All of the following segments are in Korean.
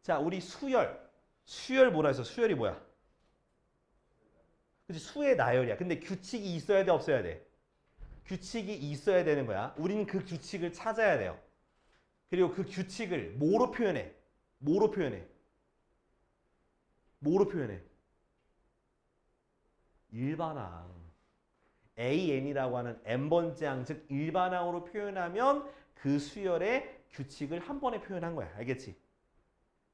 자, 우리 수열. 수열 뭐라 했어? 수열이 뭐야? 그치? 수의 나열이야. 근데 규칙이 있어야 돼, 없어야 돼? 규칙이 있어야 되는 거야. 우리는 그 규칙을 찾아야 돼요. 그리고 그 규칙을 뭐로 표현해? 뭐로 표현해? 뭐로 표현해? 일반항. AN이라고 하는 n번째 항, 즉 일반항으로 표현하면 그 수열의 규칙을 한 번에 표현한 거야. 알겠지?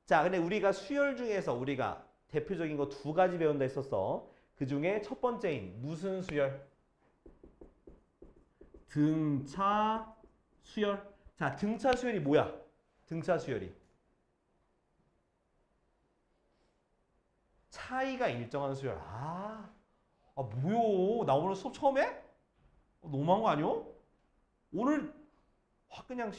자, 근데 우리가 수열 중에서 우리가 대표적인 거 두 가지 배운다 했었어. 그 중에 첫 번째인 무슨 수열? 등차 수열. 자, 등차 수열이 뭐야? 등차 수열이. 차이가 일정한 수열. 뭐요? 나 오늘 수업 처음 해? 너무한 거 아니요? 오늘 확 그냥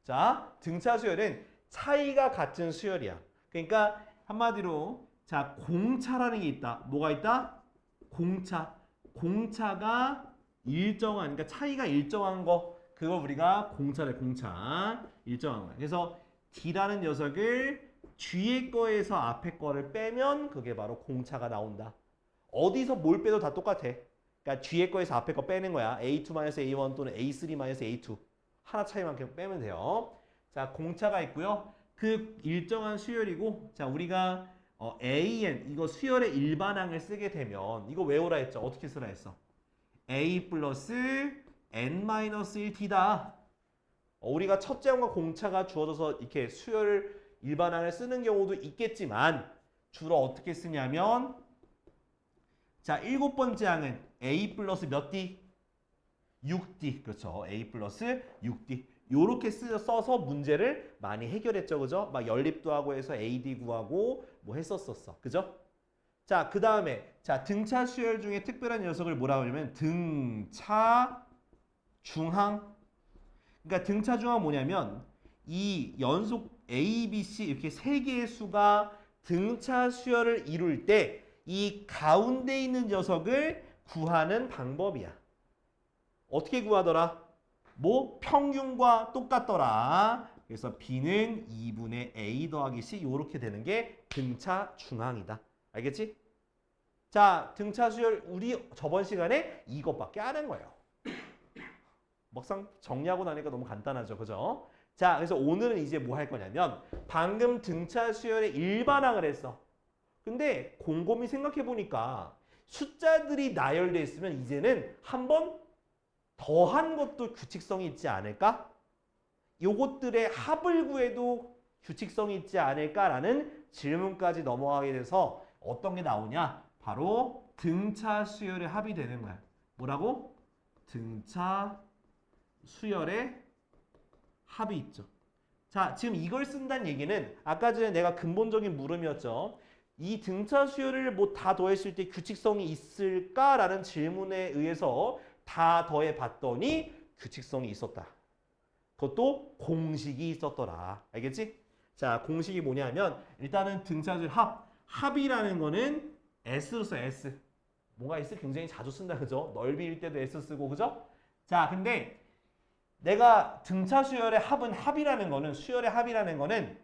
자, 등차 수열은 차이가 같은 수열이야. 그러니까 한마디로 자, 공차라는 게 있다. 뭐가 있다? 공차. 공차가 일정한, 그러니까 차이가 일정한 거, 그걸 우리가 공차래, 공차. 일정한 거야. 그래서 D라는 녀석을 뒤에 거에서 앞에 거를 빼면 그게 바로 공차가 나온다. 어디서 뭘 빼도 다 똑같아. 그러니까 뒤에 거에서 앞에 거 빼는 거야. A2-A1 또는 A3-A2. 하나 차이만 빼면 돼요. 자, 공차가 있고요. 그 일정한 수열이고, 자, 우리가 AN, 이거 수열의 일반항을 쓰게 되면 이거 외우라 했죠. 어떻게 쓰라 했어? A 플러스 N-1T다. 우리가 첫째 항과 공차가 주어져서 이렇게 수열 일반항을 쓰는 경우도 있겠지만 주로 어떻게 쓰냐면 자, 일곱 번째 항은 A 플러스 몇 D? 6D. 그렇죠. A 플러스 6D. 요렇게 써서 문제를 많이 해결했죠. 그죠? 막 연립도 하고 해서 AD 구하고 뭐 했었었어. 그죠? 자, 그 다음에 자, 등차 수열 중에 특별한 녀석을 뭐라고 하냐면 등차 중항. 그러니까 등차 중항 뭐냐면 이 연속 A, B, C 이렇게 세 개의 수가 등차 수열을 이룰 때 이 가운데 있는 녀석을 구하는 방법이야. 어떻게 구하더라? 뭐 평균과 똑같더라. 그래서 B는 2분의 A 더하기 C 이렇게 되는 게 등차 중항이다. 알겠지? 자, 등차 수열 우리 저번 시간에 이것밖에 안 한 거예요. 막상 정리하고 나니까 너무 간단하죠. 그죠? 자, 그래서 오늘은 이제 뭐 할 거냐면 방금 등차 수열의 일반항을 했어. 근데 곰곰이 생각해 보니까 숫자들이 나열돼 있으면 이제는 한 번 더한 것도 규칙성이 있지 않을까? 요것들의 합을 구해도 규칙성이 있지 않을까라는 질문까지 넘어가게 돼서 어떤 게 나오냐? 바로 등차 수열의 합이 되는 거야. 뭐라고? 등차 수열의 합이 있죠. 자, 지금 이걸 쓴다는 얘기는 아까 전에 내가 근본적인 물음이었죠. 이 등차 수열을 뭐 다 더했을 때 규칙성이 있을까라는 질문에 의해서 다 더해 봤더니 규칙성이 있었다. 그것도 공식이 있었더라. 알겠지? 자, 공식이 뭐냐면 일단은 등차 수열 합이라는 거는 S로 써, S. 뭔가 S 굉장히 자주 쓴다. 그죠? 넓이일 때도 S 쓰고. 그죠? 자, 근데 내가 등차 수열의 합이라는 거는 수열의 합이라는 거는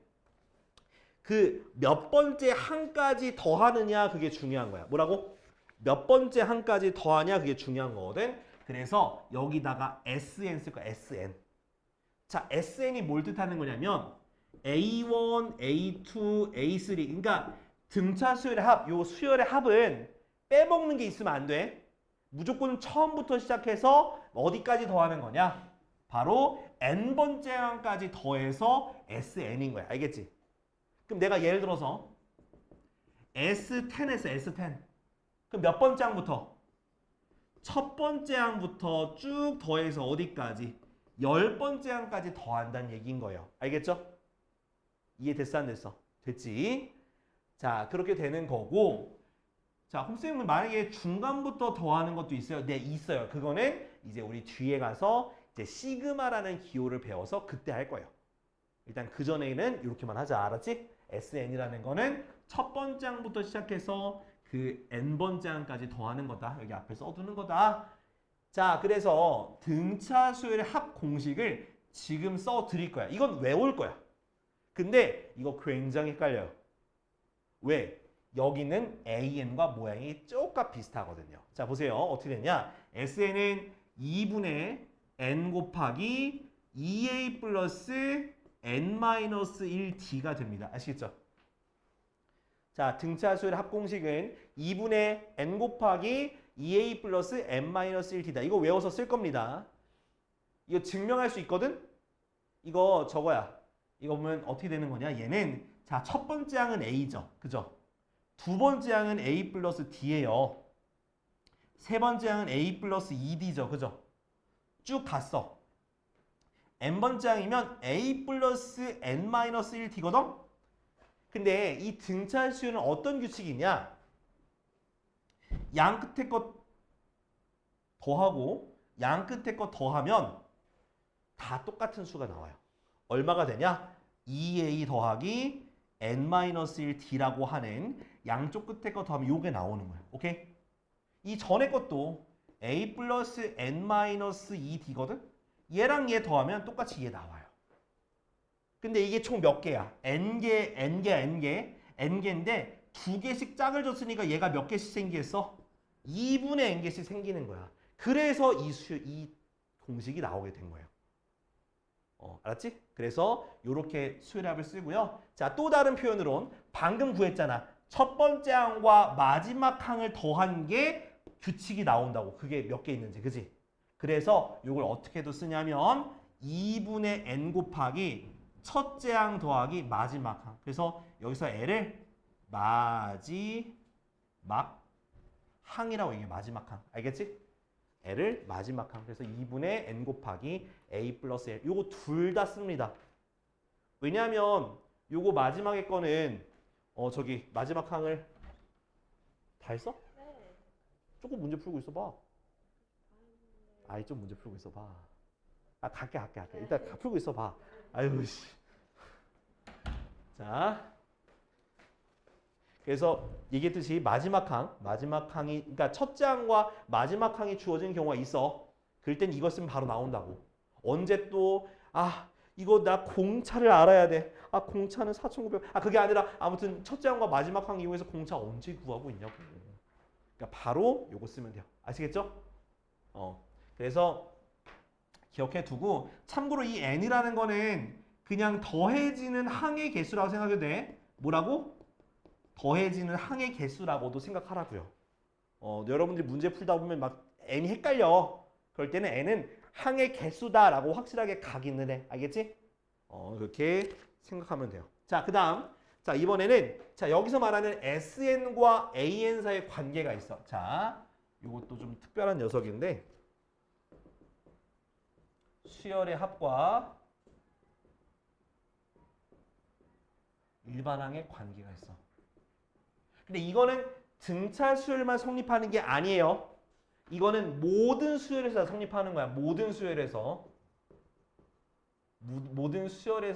그 몇 번째 항까지 더하느냐 그게 중요한 거야. 뭐라고? 몇 번째 항까지 더하냐 그게 중요한 거거든. 그래서 여기다가 SN 쓸 거야. SN. 자, SN이 뭘 뜻하는 거냐면 A1, A2, A3. 그러니까 등차 수열의 합, 요 수열의 합은 빼먹는 게 있으면 안 돼. 무조건 처음부터 시작해서 어디까지 더하는 거냐? 바로 N번째 항까지 더해서 SN인 거야. 알겠지? 그럼 내가 예를 들어서 S10에서 S10. 그럼 몇 번째 항부터? 첫 번째 항부터 쭉 더해서 어디까지? 10번째 항까지 더한다는 얘기인 거예요. 알겠죠? 이해됐어, 안 됐어? 됐지? 자, 그렇게 되는 거고. 자, 홈쌤은 만약에 중간부터 더하는 것도 있어요? 네, 있어요. 그거는 이제 우리 뒤에 가서 이제 시그마라는 기호를 배워서 그때 할 거예요. 일단 그 전에는 이렇게만 하자. 알았지? SN이라는 거는 첫 번째 항부터 시작해서 그 N번째 항까지 더하는 거다. 여기 앞에 써두는 거다. 자, 그래서 등차 수열의 합 공식을 지금 써 드릴 거야. 이건 외울 거야. 근데 이거 굉장히 헷갈려요. 왜? 여기는 AN과 모양이 쪼까 비슷하거든요. 자, 보세요. 어떻게 되냐? SN은 2분의 N 곱하기 2A 플러스 N-1D가 됩니다. 아시겠죠? 자, 등차수의 합공식은 2분의 N 곱하기 2A 플러스 N-1D다. 이거 외워서 쓸 겁니다. 이거 증명할 수 있거든? 이거 저거야. 이거 보면 어떻게 되는 거냐? 얘는 자, 첫 번째 항은 A죠. 그죠? 두 번째 항은 A 플러스 D예요. 세 번째 항은 A 플러스 2D죠. 그죠? 쭉 갔어. N번째 항이면 A 플러스 N-1D거든? 근데 이 등차수는 어떤 규칙이냐? 양 끝에 것 더하고 양 끝에 것 더하면 다 똑같은 수가 나와요. 얼마가 되냐? 2A 더하기 N-1D라고 하는 양쪽 끝에 거 더하면 요게 나오는 거야. 오케이? 이 전에 것도 A 플러스 N-2D거든? 얘랑 얘 더하면 똑같이 얘 나와요. 근데 이게 총 몇 개야? N개인데 두 개씩 짝을 줬으니까 얘가 몇 개씩 생기겠어? 2분의 N개씩 생기는 거야. 그래서 이 공식이 나오게 된 거예요. 알았지? 그래서 이렇게 수열합을 쓰고요. 자, 또 다른 표현으론 방금 구했잖아. 첫 번째 항과 마지막 항을 더한 게 규칙이 나온다고. 그게 몇 개 있는지, 그지? 그래서 이걸 어떻게도 쓰냐면 2분의 N 곱하기 첫째 항 더하기 마지막 항. 그래서 여기서 L을 마지막 항이라고 얘기해. 마지막 항. 알겠지? L을 마지막 항. 그래서 2분의 N 곱하기 A 플러스 L. 요거 둘 다 씁니다. 왜냐하면 요거 마지막에 거는 저기 마지막 항을 다 했어? 네. 조금 문제 풀고 있어봐. 아이 좀 문제 풀고 있어봐. 아 갈게. 일단 풀고 있어봐. 아유 씨. 자. 그래서 얘기했듯이 마지막 항이 그러니까 첫째 항과 마지막 항이 주어진 경우가 있어. 그럴 땐 이거 쓰면 바로 나온다고. 언제 또 이거 나 공차를 알아야 돼. 공차는 4,900. 그게 아니라 아무튼 첫째 항과 마지막 항 이용해서 공차 언제 구하고 있냐고. 그러니까 바로 요거 쓰면 돼요. 아시겠죠? 그래서 기억해 두고 참고로 이 n이라는 거는 그냥 더해지는 항의 개수라고 생각해도 돼. 뭐라고? 더해지는 항의 개수라고도 생각하라고요. 여러분들이 문제 풀다 보면 막 n이 헷갈려. 그럴 때는 n은 항의 개수다라고 확실하게 각인을 해. 알겠지? 그렇게 생각하면 돼요. 자, 그 다음. 자, 이번에는 자 여기서 말하는 SN과 AN 사이의 관계가 있어. 자, 이것도 좀 특별한 녀석인데 수열의 합과 일반항의 관계가 있어. 근데 이거는 등차 수열만 성립하는 게 아니에요. 이거는 모든 수열에서 성립하는 거야. 모든 수열에서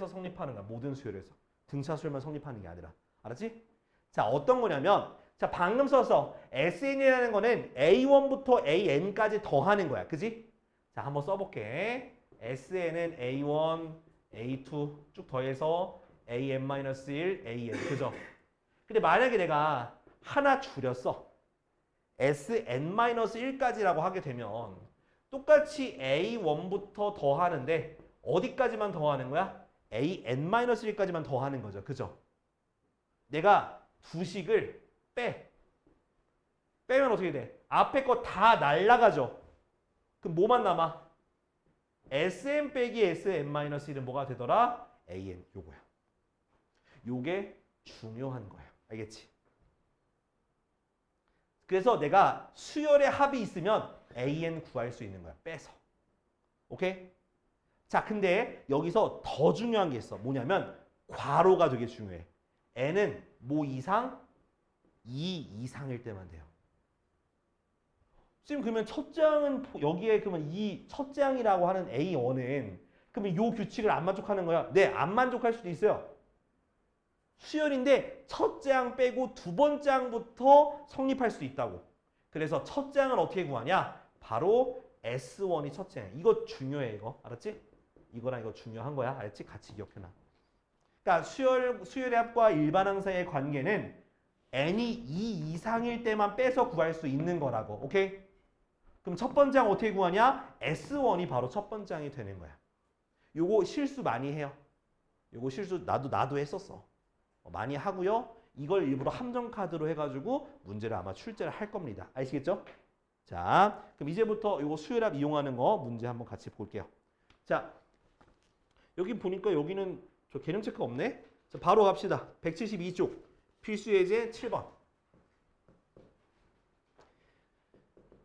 성립하는 거야. 모든 수열에서. 등차 수열만 성립하는 게 아니라. 알았지? 자, 어떤 거냐면 자, 방금 써서 SN이라는 거는 A1부터 AN까지 더하는 거야. 그지? 자, 한번 써볼게. SN은 A1, A2 쭉 더해서 AN-1, AN. 그죠? 근데 만약에 내가 하나 줄였어. SN-1까지라고 하게 되면 똑같이 A1부터 더하는데 어디까지만 더하는 거야? AN-1까지만 더하는 거죠. 그죠? 내가 두 식을 빼면 어떻게 돼? 앞에 거 다 날라가죠. 그럼 뭐만 남아? SN 빼기 SN-1은 뭐가 되더라? AN. 요거야. 요게 중요한 거야. 알겠지? 그래서 내가 수열의 합이 있으면 AN 구할 수 있는 거야. 빼서. 오케이? 자, 근데 여기서 더 중요한 게 있어. 뭐냐면 괄호가 되게 중요해. N은 뭐 이상? 2 이상일 때만 돼요. 지금 그러면 첫째 항은 여기에 그러면 이 첫째 항이라고 하는 A1은 그러면 요 규칙을 안 만족하는 거야? 네, 안 만족할 수도 있어요. 수열인데 첫째 항 빼고 두 번째 항부터 성립할 수 있다고. 그래서 첫째 항을 어떻게 구하냐? 바로 S1이 첫째 항. 이거 중요해 이거. 알았지? 이거랑 이거 중요한 거야. 알았지? 같이 기억해놔. 그러니까 수열의 합과 일반항 사이의 관계는 n이 2 이상일 때만 빼서 구할 수 있는 거라고. 오케이? 그럼 첫 번째 항 어떻게 구하냐? S1이 바로 첫 번째 항이 되는 거야. 요거 실수 많이 해요. 요거 실수 나도 했었어. 많이 하고요. 이걸 일부러 함정 카드로 해가지고 문제를 아마 출제를 할 겁니다. 아시겠죠? 자, 그럼 이제부터 요거 수열합 이용하는 거 문제 한번 같이 볼게요. 자, 여기 보니까 여기는 저 개념 체크 없네? 자, 바로 갑시다. 172쪽 필수 예제 7번.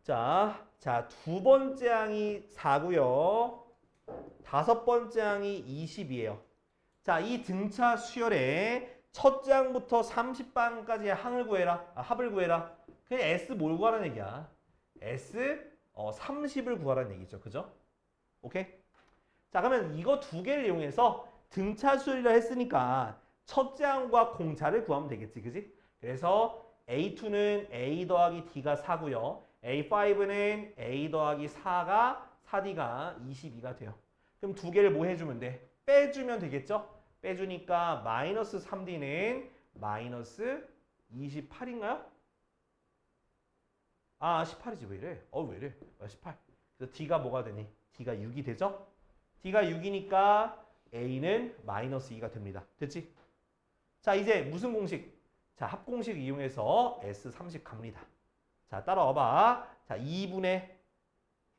자, 두 번째 항이 4고요. 다섯 번째 항이 20이에요. 자, 이 등차 수열에 첫째 항부터 30방까지의 항을 구해라. 합을 구해라. 그냥 S 뭘 구하라는 얘기야. S 30을 구하라는 얘기죠. 그죠? 오케이? 자, 그러면 이거 두 개를 이용해서 등차 수열이라 했으니까 첫째 항과 공차를 구하면 되겠지. 그지? 그래서 A2는 A 더하기 D가 4고요. A5는 A 더하기 4D가 22가 돼요. 그럼 두 개를 뭐 해주면 돼? 빼주면 되겠죠? 빼주니까 마이너스 3D는 마이너스 28인가요? 아, 18이지. 왜 이래? 왜 이래? 18. 그래서 D가 뭐가 되니? D가 6이 되죠? D가 6이니까 A는 마이너스 2가 됩니다. 됐지? 자, 이제 무슨 공식? 자, 합공식 이용해서 S30 갑니다. 자, 따라와봐. 자, 2분의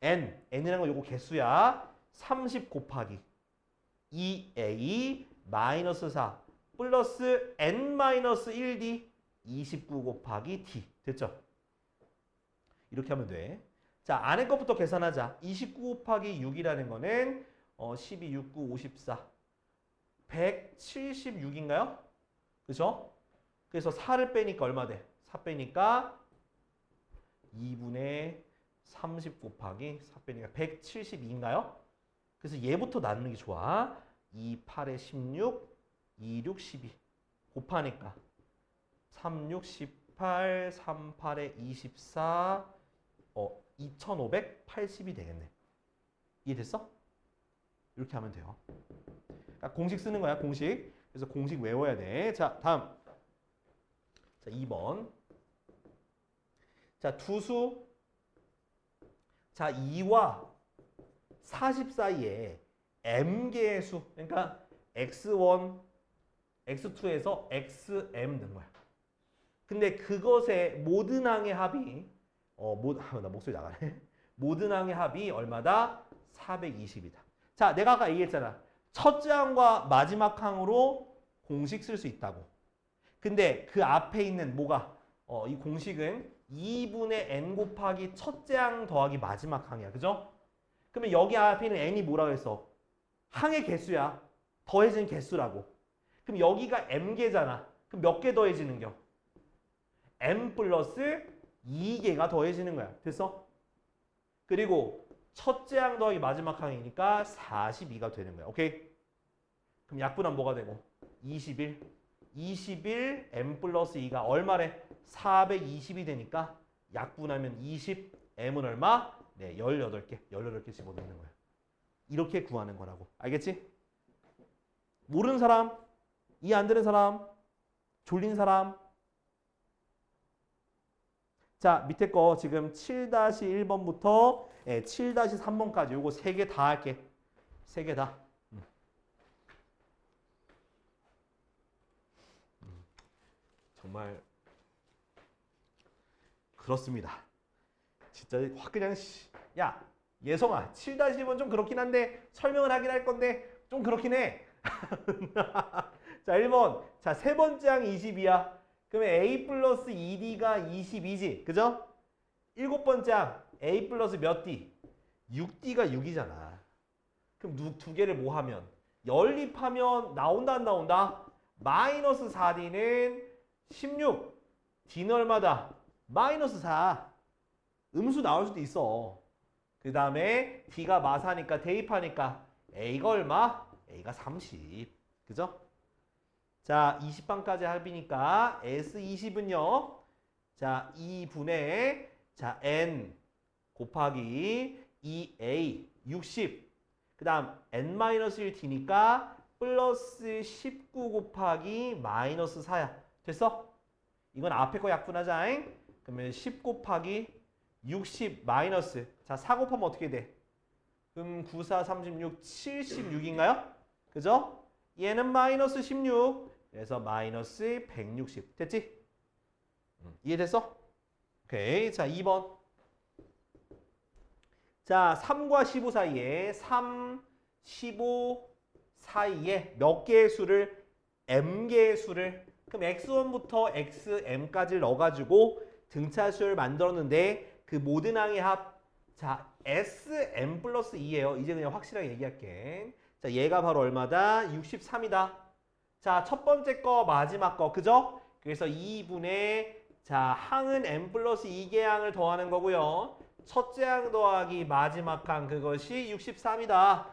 N이라는 거 요거 개수야. 30 곱하기 2A 마이너스 4 플러스 N 마이너스 1D 29 곱하기 D. 됐죠? 이렇게 하면 돼. 자, 안에 것부터 계산하자. 29 곱하기 6이라는 거는 12, 6, 9, 54. 176인가요? 그죠? 그래서 4를 빼니까 얼마 돼? 4 빼니까 2분의 30 곱하기 4 빼니까 172인가요? 그래서 얘부터 나누는 게 좋아. 2, 8에 16, 2, 6, 12 곱하니까 3, 6, 18, 3, 8에 24 2580이 되겠네. 이해됐어? 이렇게 하면 돼요. 그러니까 공식 쓰는 거야, 공식. 그래서 공식 외워야 돼. 자, 다음. 자, 2번. 자, 두수. 자, 2와 40 사이에 m개의 수. 그러니까 x1, x2에서 xm 는 거야. 근데 그것의 모든 항의 합이 나 목소리 나가네. 모든 항의 합이 얼마다? 420이다. 자, 내가 아까 얘기했잖아. 첫째 항과 마지막 항으로 공식 쓸 수 있다고. 근데 그 앞에 있는 뭐가? 이 공식은 2분의 n 곱하기 첫째 항 더하기 마지막 항이야. 그죠? 그러면 여기 앞에 있는 n이 뭐라고 했어? 항의 개수야. 더해진 개수라고. 그럼 여기가 m개잖아. 그럼 몇 개 더해지는겨? m 플러스 2개가 더해지는 거야. 됐어? 그리고 첫째 항 더하기 마지막 항이니까 42가 되는 거야. 오케이? 그럼 약분하면 뭐가 되고? 21. 21 m 플러스 2가 얼마래? 420이 되니까 약분하면 20, m은 얼마? 네, 18개. 18개 집어넣는 거야. 이렇게 구하는 거라고. 알겠지? 모르는 사람? 이해 안 되는 사람? 졸린 사람? 자, 밑에 거 지금 7-1번부터 7-3번까지 요거 3개 다 할게. 3개 다. 정말 그렇습니다. 진짜 확 그냥 야, 예성아, 7-1번 좀 그렇긴 한데 설명을 하긴 할 건데 좀 그렇긴 해. 자, 1번. 자, 세 번째 항 22야. 그러면 A 플러스 2D가 22지. 그죠? 일곱 번째 항 A 플러스 몇 D? 6D가 6이잖아. 그럼 두 개를 뭐 하면? 연립하면 나온다 안 나온다? 마이너스 4D는 16. D는 얼마다? 마이너스 4. 음수 나올 수도 있어. 그 다음에 D가 마사니까 대입하니까 A가 얼마? A가 30. 그죠? 자, 20방까지 합이니까 S20은요. 자, 2분의 자, N 곱하기 2A 60. 그 다음 N-1D니까 플러스 19 곱하기 마이너스 4야. 됐어? 이건 앞에 거 약분하자잉. 그러면 10 곱하기 60 마이너스. 자, 4 곱하면 어떻게 돼? 그럼 9, 4, 36, 76인가요? 그죠? 얘는 마이너스 16. 그래서 마이너스 160. 됐지? 이해됐어? 오케이. 자, 2번. 자, 3과 15 사이에 3, 15 사이에 몇 개의 수를 m개의 수를 그럼 x1부터 xm까지를 넣어가지고 등차수를 만들었는데 그 모든 항의 합 자, sm 플러스 2예요. 이제 그냥 확실하게 얘기할게. 자, 얘가 바로 얼마다? 63이다. 자, 첫 번째 거, 마지막 거. 그죠? 그래서 2분의 자, 항은 m 플러스 2개 항을 더하는 거고요. 첫째 항 더하기 마지막 항 그것이 63이다.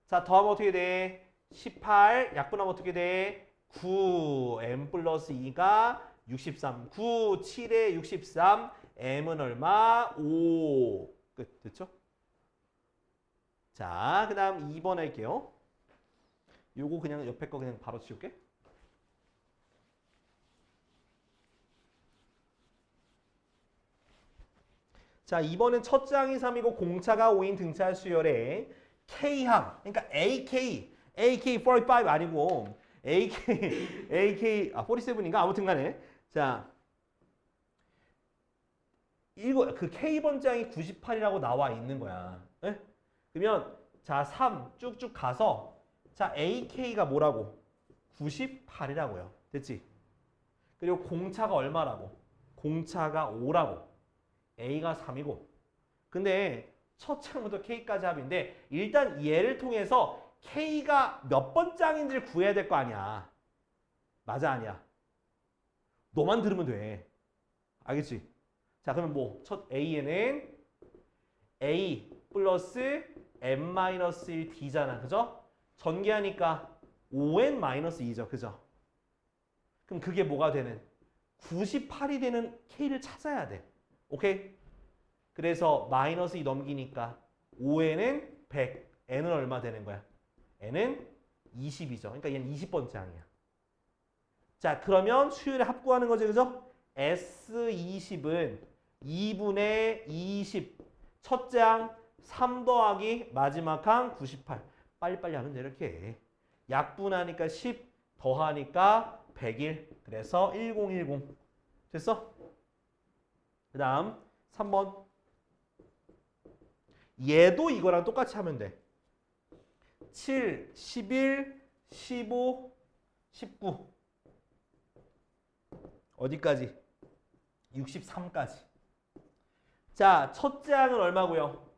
자, 더하면 어떻게 돼? 18, 약분하면 어떻게 돼? 9, m 플러스 2가 63. 9, 7에 63, m은 얼마? 5. 끝. 됐죠? 자, 그 다음 2번 할게요. 요거 그냥 옆에 거 그냥 바로 치울게. 자, 이번엔 첫째 항이 3이고 공차가 5인 등차 수열의 K항, 그러니까 AK 45 아니고 AK 47인가? 아무튼 간에 자, 이거 그 K번째 항이 98이라고 나와 있는 거야. 네? 그러면 자, 3 쭉쭉 가서 자, AK가 뭐라고? 98이라고요. 됐지? 그리고 공차가 얼마라고? 공차가 5라고. A가 3이고. 근데 첫 창부터 K까지 합인데 일단 얘를 통해서 K가 몇 번째 항인지를 구해야 될 거 아니야. 맞아 아니야? 너만 들으면 돼. 알겠지? 자, 그러면 뭐 첫 A에는 A 플러스 n-1 D잖아. 그죠? 전개하니까 5n-2죠. 그죠? 그럼 그게 뭐가 되는? 98이 되는 K를 찾아야 돼. 오케이? 그래서 마이너스 2 넘기니까 5n은 100, n은 얼마 되는 거야? n은 20이죠. 그러니까 얘는 20번째 항이야. 자, 그러면 수열의 합구하는 거지, 그죠? S20은 2분의 20. 첫째 항 3 더하기 마지막 항 98. 빨리빨리 하면 돼, 이렇게. 약분하니까 10, 더하니까 101. 그래서 1010. 됐어? 그 다음 3번. 얘도 이거랑 똑같이 하면 돼. 7, 11, 15, 19. 어디까지? 63까지. 자, 첫째 항은 얼마고요?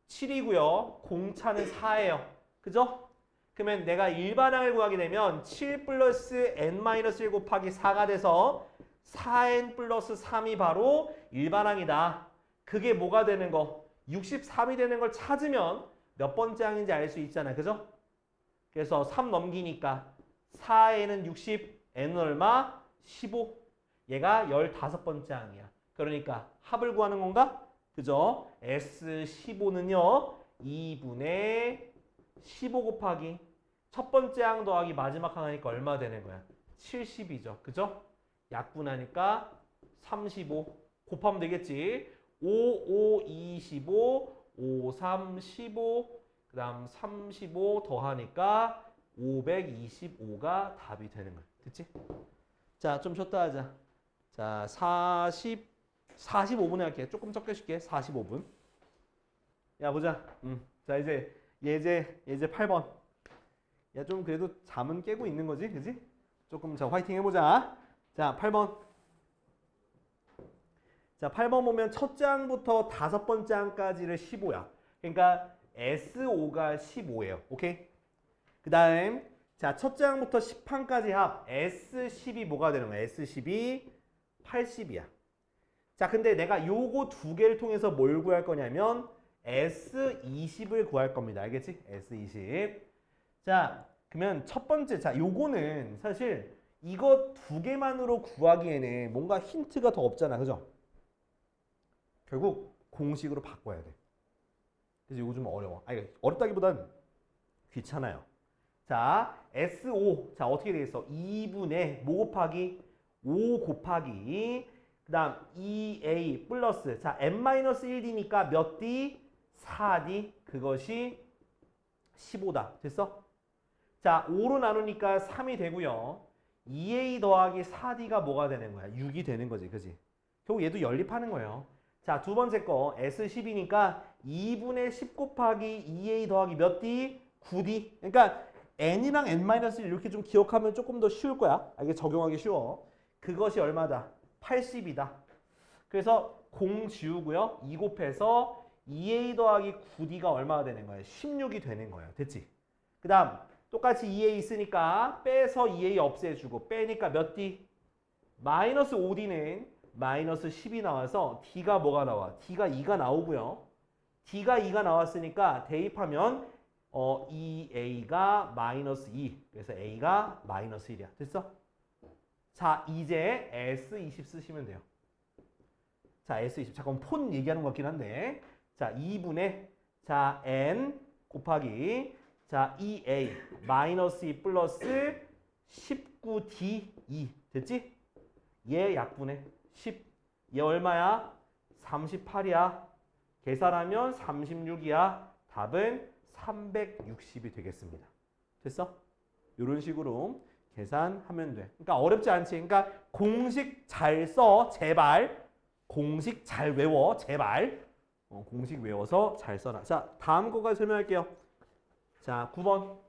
7이고요. 공차는 4예요. 그죠? 그러면 내가 일반항을 구하게 되면 7 플러스 n-1 곱하기 4가 돼서 4n 플러스 3이 바로 일반항이다. 그게 뭐가 되는 거? 63이 되는 걸 찾으면 몇 번째 항인지 알 수 있잖아. 그죠? 그래서 3 넘기니까 4n은 60, n은 얼마? 15. 얘가 15번째 항이야. 그러니까 합을 구하는 건가? 그죠? S15는요. 2분의 15 곱하기 첫 번째 항 더하기 마지막 항 하니까 얼마 되는 거야? 70이죠. 그죠? 약분하니까 35 곱하면 되겠지. 5, 5, 25, 5, 3, 15, 그 다음 35 더하니까 525가 답이 되는 거야. 됐지? 자, 좀 쉬었다 하자. 자, 45분에 할게. 조금 적게 줄게. 45분. 야, 보자. 자, 이제 8번. 야, 좀 그래도 잠은 깨고 있는 거지? 그지? 조금 자, 화이팅 해보자. 자, 8번. 자, 8번 보면 첫째 항부터 다섯 번째 항까지를 15야. 그러니까 S5가 15예요. 오케이? 그 다음 자, 첫째 항부터 10항까지 합 S10이 뭐가 되는 거야? S10이 80이야. 자, 근데 내가 요거 두 개를 통해서 뭘 구할 거냐면 S20을 구할 겁니다. 알겠지? S20. 자, 그러면 첫 번째, 자, 요거는 사실 이거 두 개만으로 구하기에는 뭔가 힌트가 더 없잖아. 그죠? 결국 공식으로 바꿔야 돼. 그래서 이거 좀 어려워. 아니, 어렵다기보단 귀찮아요. 자, S5. 자, 어떻게 되겠어? 2분의 뭐 곱하기? 5 곱하기 그 다음 2a 플러스 자, n-1d니까 몇 d? 4d. 그것이 15다. 됐어? 자, 5로 나누니까 3이 되고요. 2a 더하기 4d가 뭐가 되는 거야? 6이 되는 거지. 그지? 결국 얘도 연립하는 거예요. 자, 두 번째 거 S10이니까 2분의 10 곱하기 2a 더하기 몇 d? 9d. 그러니까 n이랑 n-1 이렇게 좀 기억하면 조금 더 쉬울 거야. 이게 적용하기 쉬워. 그것이 얼마다? 80이다. 그래서 0 지우고요. 2 곱해서 2a 더하기 9d가 얼마가 되는 거예요? 16이 되는 거예요. 됐지? 그 다음 똑같이 2a 있으니까 빼서 2a 없애주고 빼니까 몇 d? 마이너스 5d는 마이너스 10이 나와서 d가 뭐가 나와? d가 2가 나오고요. d가 2가 나왔으니까 대입하면 2a가 마이너스 2. 그래서 a가 마이너스 1이야. 됐어? 자, 이제 S20 쓰시면 돼요. 자, S20. 잠깐 폰 얘기하는 것 같긴 한데. 자, 2분의 자, n 곱하기 자, 2a 마이너스 2 플러스 19d2. 됐지? 얘 약분해. 10. 얘 얼마야? 38이야. 계산하면 36이야. 답은 360이 되겠습니다. 됐어? 이런 식으로 계산하면 돼. 그러니까 어렵지 않지. 그러니까 공식 잘 써. 제발. 공식 잘 외워. 제발. 공식 외워서 잘 써라. 자, 다음 거까지 설명할게요. 자, 9번.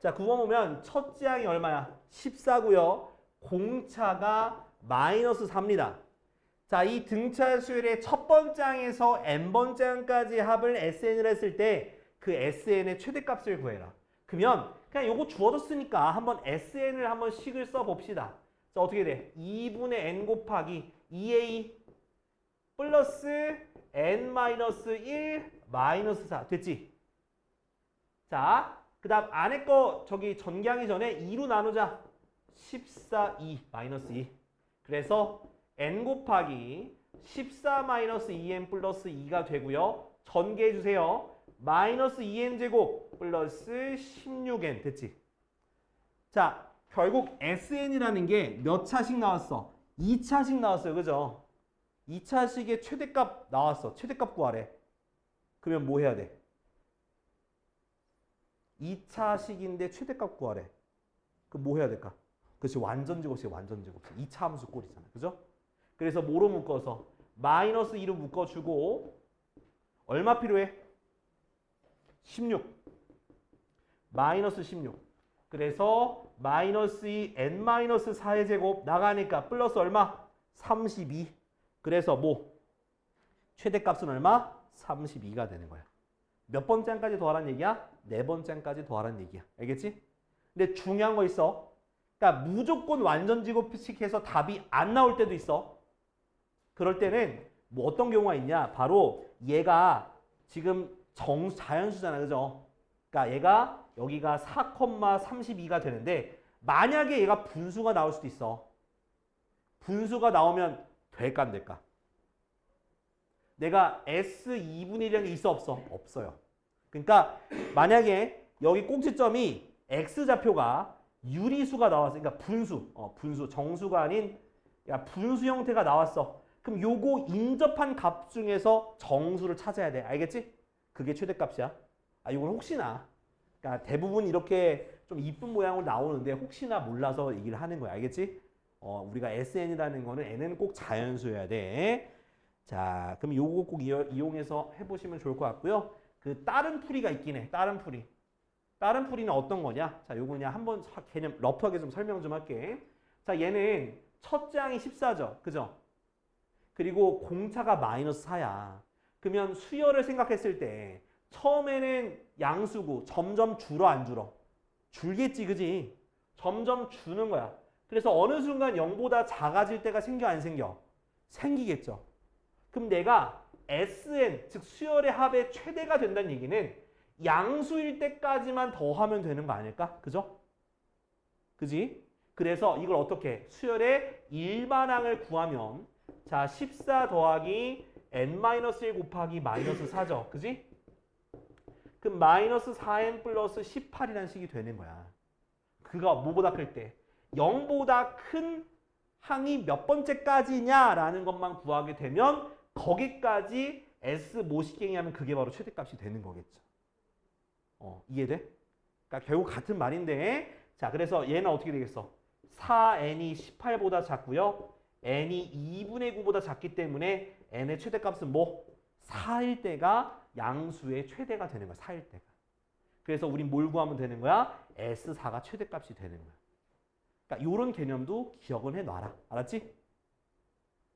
자, 9번 보면 첫째 항이 얼마야? 14고요. 공차가 마이너스 4입니다. 자, 이 등차 수열의 첫 번째 항에서 n번째 항까지 합을 SN을 했을 때 그 SN의 최대값을 구해라. 그러면 그냥 요거 주어졌으니까 한번 SN을 한번 식을 써봅시다. 자, 어떻게 돼? 2분의 n 곱하기 2a 플러스 n-1 마이너스 4 됐지? 자, 그 다음 안에 거 저기 전개하기 전에 2로 나누자. 14, 2 마이너스 2. 그래서 n 곱하기 14 마이너스 2n 플러스 2가 되고요. 전개해 주세요. 마이너스 2n 제곱 플러스 16n 됐지? 자, 결국 SN이라는 게 몇 차식 나왔어? 2차식 나왔어요. 그죠? 2차식의 최대값 나왔어. 최대값 구하래. 그러면 뭐 해야 돼? 2차식인데 최대값 구하래. 그럼 뭐 해야 될까? 그렇지. 완전제곱식, 완전제곱식. 2차 함수 꼴이잖아. 그죠? 그래서 뭐로 묶어서? 마이너스 2로 묶어주고 얼마 필요해? 16. 마이너스 16. 그래서 마이너스 2 n-4의 제곱 나가니까 플러스 얼마? 32. 그래서 뭐? 최대값은 얼마? 32가 되는 거야. 몇 번째 항까지 더하라는 얘기야? 네 번째 항까지 더하라는 얘기야. 알겠지? 근데 중요한 거 있어. 그러니까 무조건 완전제곱식 해서 답이 안 나올 때도 있어. 그럴 때는 뭐 어떤 경우가 있냐? 바로 얘가 지금 자연수잖아. 그죠? 그러니까 얘가 여기가 4,32가 되는데 만약에 얘가 분수가 나올 수도 있어. 분수가 나오면 될까 안 될까? 내가 S2분의 1이라는 게 있어 없어? 없어요. 그러니까 만약에 여기 꼭지점이 X좌표가 유리수가 나왔어. 그러니까 분수, 분수, 정수가 아닌 분수 형태가 나왔어. 그럼 요거 인접한 값 중에서 정수를 찾아야 돼. 알겠지? 그게 최대값이야. 이건 혹시나. 그러니까 대부분 이렇게 좀 이쁜 모양으로 나오는데 혹시나 몰라서 얘기를 하는 거야. 알겠지? 우리가 SN이라는 거는 N은 꼭 자연수여야 돼. 자, 그럼 요거 꼭 이용해서 해보시면 좋을 것 같고요. 그 다른 풀이가 있긴 해. 다른 풀이. 다른 풀이는 어떤 거냐? 자, 요거 그냥 한번 개념 러프하게 좀 설명 좀 할게. 자, 얘는 첫째 항이 14죠. 그죠? 그리고 공차가 마이너스 4야. 그러면 수열을 생각했을 때 처음에는 양수고 점점 줄어 안 줄어? 줄겠지, 그지? 점점 주는 거야. 그래서 어느 순간 0보다 작아질 때가 생겨 안 생겨? 생기겠죠. 그럼 내가 SN, 즉 수열의 합의 최대가 된다는 얘기는 양수일 때까지만 더하면 되는 거 아닐까? 그죠? 그지? 그래서 이걸 어떻게? 수열의 일반항을 구하면 자, 14 더하기 n-1 곱하기 마이너스 4죠. 그지? 그럼 마이너스 4n 플러스 18이라는 식이 되는 거야. 그가 뭐보다 클 때? 0보다 큰 항이 몇 번째까지냐라는 것만 구하게 되면 거기까지 S 모식갱이 하면 그게 바로 최대값이 되는 거겠죠. 이해돼? 그러니까 결국 같은 말인데 자 그래서 얘는 어떻게 되겠어? 4n이 18보다 작고요. n이 2분의 9보다 작기 때문에 n의 최대값은 뭐? 4일 때가 양수의 최대가 되는 거야. 4일 때가. 그래서 우린 뭘 구하면 되는 거야? S4가 최대값이 되는 거야. 그러니까 이런 개념도 기억은 해놔라. 알았지?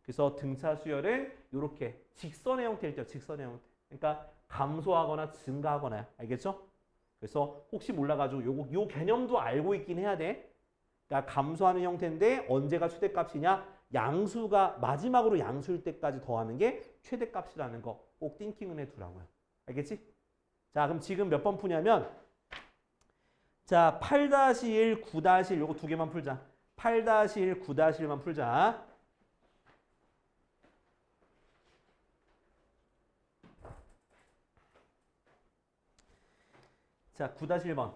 그래서 등차 수열은 이렇게 직선의 형태일 때 직선의 형태. 그러니까 감소하거나 증가하거나. 알겠죠? 그래서 혹시 몰라가지고 요 개념도 알고 있긴 해야 돼. 그러니까 감소하는 형태인데 언제가 최대값이냐? 양수가 마지막으로 양수일 때까지 더하는 게 최대값이라는 거 꼭 띵킹은 해두라고요. 알겠지? 자 그럼 지금 몇 번 푸냐면 자 8-1, 9-1 요거 두 개만 풀자. 8-1, 9-1만 풀자. 자 9-1번.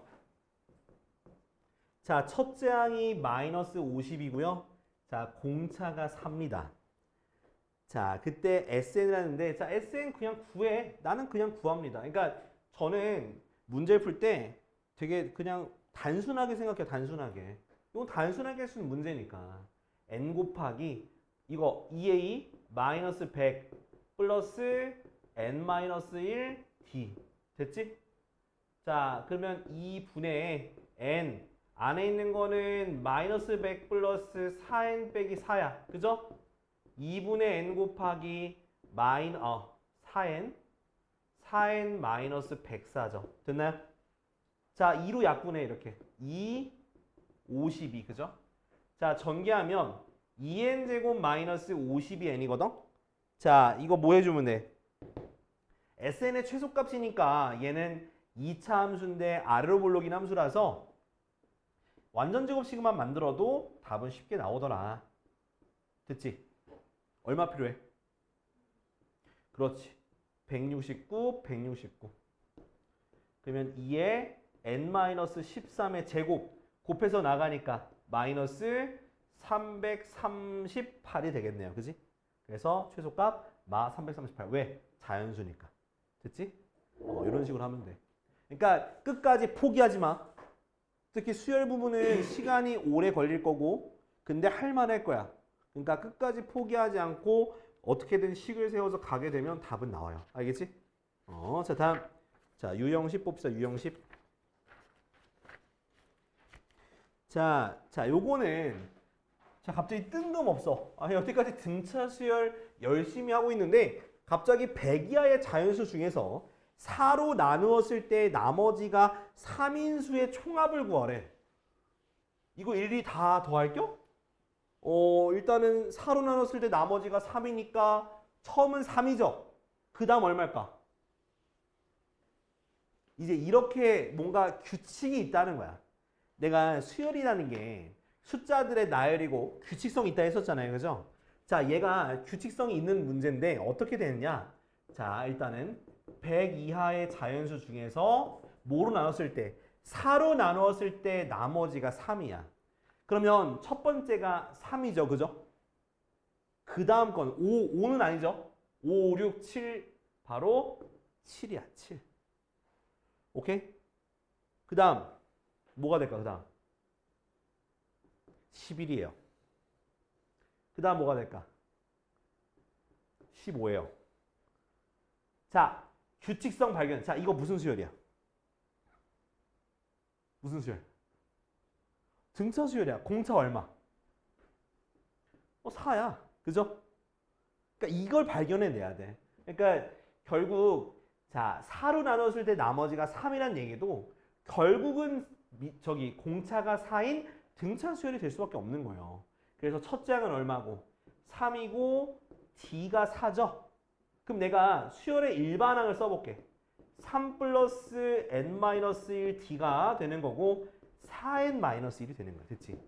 자 첫째 항이 마이너스 50이고요. 자 공차가 4입니다. 자 그때 SN이라는데 자 SN 그냥 구해. 나는 그냥 구합니다. 그러니까 저는 문제를 풀 때 되게 그냥 단순하게 생각해요. 단순하게. 이건 단순하게 할 수 있는 문제니까. N 곱하기 이거 2A 마이너스 100 플러스 N 마이너스 1 D. 됐지? 자 그러면 2분의 N 안에 있는 거는 마이너스 100 플러스 4N 빼기 4야. 그죠? 2분의 N 곱하기 4N 마이너스 104죠. 됐나요? 자 2로 약분해 이렇게. 2, 52 그죠? 자 전개하면 2n제곱 마이너스 52n이거든? 자 이거 뭐 해주면 돼? SN의 최소값이니까 얘는 2차 함수인데 아래로 볼록인 함수라서 완전 제곱 시그마 만들어도 답은 쉽게 나오더라. 됐지? 얼마 필요해? 그렇지. 169, 169. 그러면 2에 n-13의 제곱 곱해서 나가니까 마이너스 338이 되겠네요. 그지? 그래서 최소값 마 338. 왜? 자연수니까. 됐지? 이런 식으로 하면 돼. 그러니까 끝까지 포기하지 마. 특히 수열 부분은 시간이 오래 걸릴 거고 근데 할만할 거야. 그러니까 끝까지 포기하지 않고 어떻게든 식을 세워서 가게 되면 답은 나와요. 알겠지? 자 다음 자 유형식 봅시다. 유형식. 자 요거는 자 갑자기 뜬금없어. 여태까지 등차 수열 열심히 하고 있는데 갑자기 100 이하의 자연수 중에서 4로 나누었을 때 나머지가 3인수의 총합을 구하래. 이거 일일이 다 더할 겸? 일단은 4로 나눴을 때 나머지가 3이니까 처음은 3이죠. 그 다음 얼마일까? 이제 이렇게 뭔가 규칙이 있다는 거야. 내가 수열이라는 게 숫자들의 나열이고 규칙성이 있다 했었잖아요. 그죠? 자, 얘가 규칙성이 있는 문제인데 어떻게 되느냐? 자, 일단은 100 이하의 자연수 중에서 뭐로 나눴을 때? 4로 나누었을 때 나머지가 3이야. 그러면 첫 번째가 3이죠. 그죠? 그 다음 건 5는 아니죠. 5, 6, 7 바로 7이야. 7. 오케이? 그 다음 뭐가 될까? 그 다음 11이에요. 그 다음 뭐가 될까? 15예요. 자, 규칙성 발견. 자, 이거 무슨 수열이야? 무슨 수열? 등차 수열이야. 공차 얼마? 4야. 그죠? 그러니까 이걸 발견해내야 돼. 그러니까 결국 자 4로 나눴을 때 나머지가 3이란 얘기도 결국은 공차가 4인 등차 수열이 될 수밖에 없는 거예요. 그래서 첫째 항은 얼마고? 3이고 D가 4죠? 그럼 내가 수열의 일반항을 써볼게. 3 플러스 n-1 D가 되는 거고 4n-1이 되는 거야. 됐지?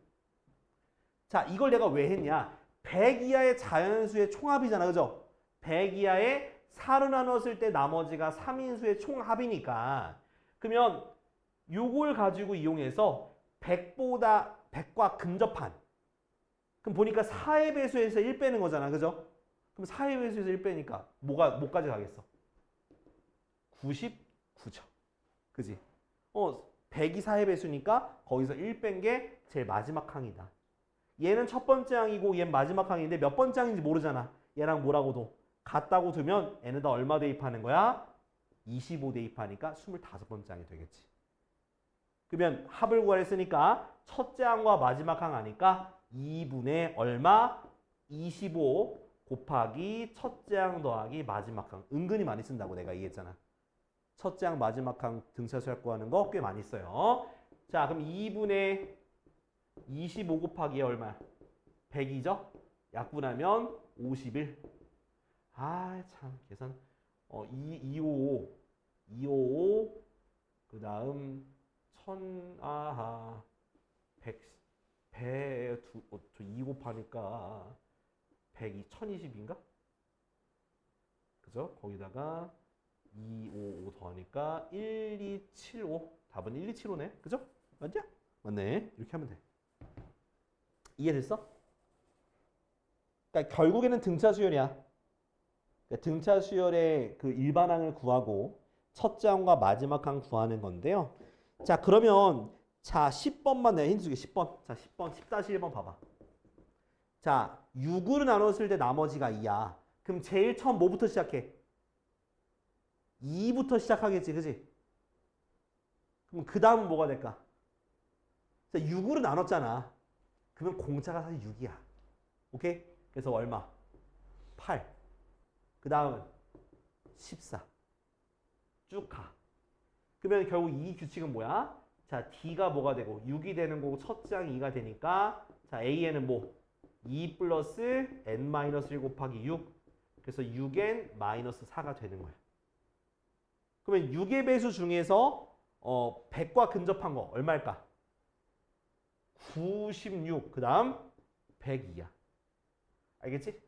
자, 이걸 내가 왜 했냐? 100 이하의 자연수의 총합이잖아. 그죠? 100 이하의 4로 나눴을 때 나머지가 3인수의 총합이니까 그러면 요걸 가지고 이용해서 100과 근접한 그럼 보니까 4의 배수에서 1 빼는 거잖아. 그죠? 그럼 4의 배수에서 1 빼니까 뭐까지 가겠어? 99죠. 그지? 100이 4의 배수니까 거기서 1 뺀 게 제일 마지막 항이다. 얘는 첫 번째 항이고 얘는 마지막 항인데 몇 번째 항인지 모르잖아. 얘랑 뭐라고도 같다고 두면 얘네다 얼마 대입하는 거야? 25 대입하니까 25번째 항이 되겠지. 그러면 합을 구하랬으니까 첫째 항과 마지막 항 하니까 2분의 얼마? 25 곱하기 첫째 항 더하기 마지막 항. 은근히 많이 쓴다고 내가 얘기했잖아. 첫째 항 마지막 항 등차수열 구하는 거 꽤 많이 써요. 자, 그럼 2분의 25 곱하기 얼마야? 100이죠? 약분하면 51. 아, 참 계산. 255 그 다음 2 곱하니까 100이 1020인가? 그죠? 거기다가 255 더하니까 1275. 답은 1275네. 그죠? 맞냐? 맞네. 이렇게 하면 돼. 이해됐어? 그러니까 결국에는 등차 수열이야. 그러니까 등차 수열의 그 일반항을 구하고 첫째 항과 마지막 항 구하는 건데요. 자, 그러면 자 10번만 내가 힌트 줄게. 10번. 자, 10번 10-1번 봐봐. 자, 6으로 나눴을 때 나머지가 2야. 그럼 제일 처음 뭐부터 시작해? 2부터 시작하겠지. 그지? 그럼 그 다음은 뭐가 될까? 자, 6으로 나눴잖아. 그러면 공차가 사실 6이야. 오케이? 그래서 얼마? 8. 그 다음은 14. 쭉 가. 그러면 결국 이 규칙은 뭐야? 자, D가 뭐가 되고 6이 되는 거고 첫째 항이 2가 되니까 자, A에는 뭐? 2 플러스 n-1 곱하기 6. 그래서 6n 마이너스 4가 되는 거야. 그러면 6의 배수 중에서 100과 근접한 거 얼마일까? 96. 그 다음 102야. 알겠지?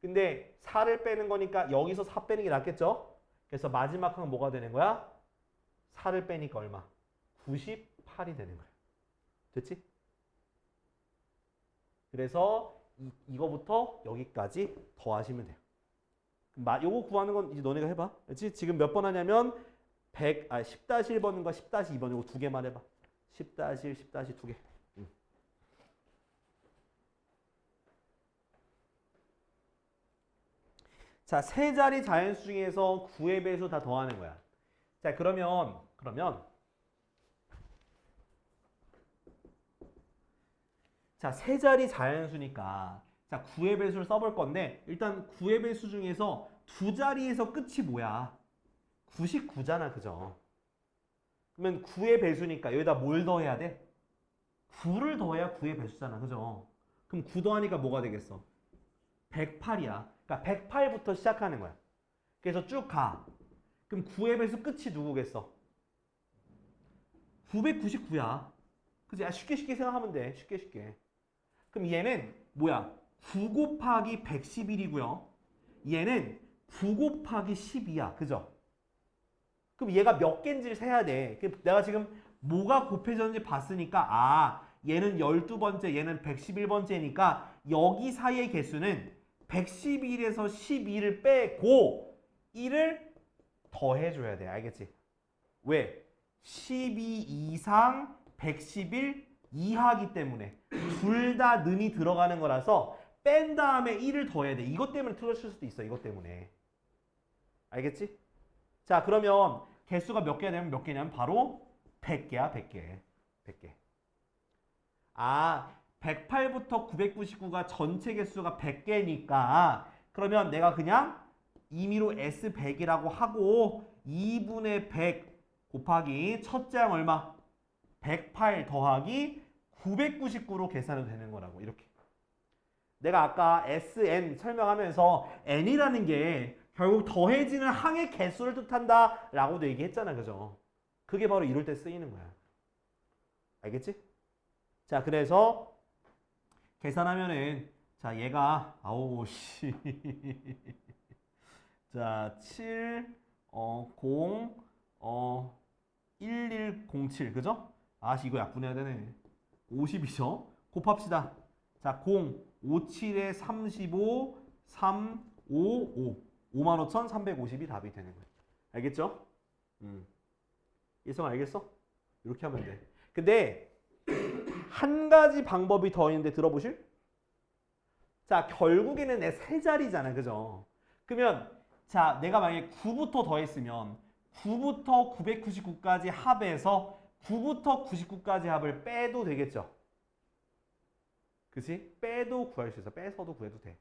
근데 4를 빼는 거니까 여기서 4 빼는 게 낫겠죠? 그래서 마지막 항은 뭐가 되는 거야? 4를 빼니까 얼마? 98이 되는 거야. 됐지? 그래서 이거부터 여기까지 더하시면 돼요. 요거 구하는 건 이제 너네가 해봐. 그렇지? 지금 몇 번 하냐면 10-1번과 10-2번 요거 두 개만 해봐. 10-1, 10-2 개. 자, 세 자리 자연수 중에서 9의 배수 다 더하는 거야. 자, 그러면 자, 세 자리 자연수니까 자, 9의 배수를 써볼 건데 일단 9의 배수 중에서 두 자리에서 끝이 뭐야? 99잖아. 그죠? 그러면 9의 배수니까 여기다 뭘 더해야 돼? 9를 더해야 9의 배수잖아. 그죠? 그럼 9 더하니까 뭐가 되겠어? 108이야. 그러니까 108부터 시작하는 거야. 그래서 쭉 가. 그럼 9의 배수 끝이 누구겠어? 999야. 그지? 쉽게 생각하면 돼. 쉽게. 그럼 얘는 뭐야? 9 곱하기 111이고요. 얘는 9 곱하기 12야. 그죠? 그럼 얘가 몇 개인지를 세야 돼. 내가 지금 뭐가 곱해졌는지 봤으니까 얘는 12번째, 얘는 111번째니까 여기 사이의 개수는 111에서 12를 빼고 1을 더해줘야 돼. 알겠지? 왜? 12 이상 111 이하기 때문에 둘 다 는이 들어가는 거라서 뺀 다음에 1을 더해야 돼. 이것 때문에 틀어칠 수도 있어. 이것 때문에. 알겠지? 자, 그러면 개수가 몇 개냐 되면 몇 개냐면 바로 100개야. 100개. 100개. 108부터 999가 전체 개수가 100개니까 그러면 내가 그냥 임의로 S100이라고 하고 2분의 100 곱하기 첫째 항 얼마? 108 더하기 999로 계산해도 되는 거라고. 이렇게. 내가 아까 SN 설명하면서 N이라는 게 결국 더해지는 항의 개수를 뜻한다 라고도 얘기했잖아. 그죠? 그게 바로 이럴 때 쓰이는 거야. 알겠지? 자, 그래서 계산하면은 자, 얘가 자, 7, 0, 1107, 그죠? 아, 이거 약분해야 되네. 50이죠? 곱합시다. 자, 0, 57에 35, 3, 5, 5. 55,350이 답이 되는 거예요. 알겠죠? 이성 알겠어? 이렇게 하면 돼. 근데 한 가지 방법이 더 있는데 들어보실? 자, 결국에는 내 세 자리잖아. 그죠? 그러면 자, 내가 만약에 9부터 더했으면 9부터 999까지 합해서 9부터 99까지 합을 빼도 되겠죠? 그치? 빼도 구할 수 있어. 빼서도 구해도 돼.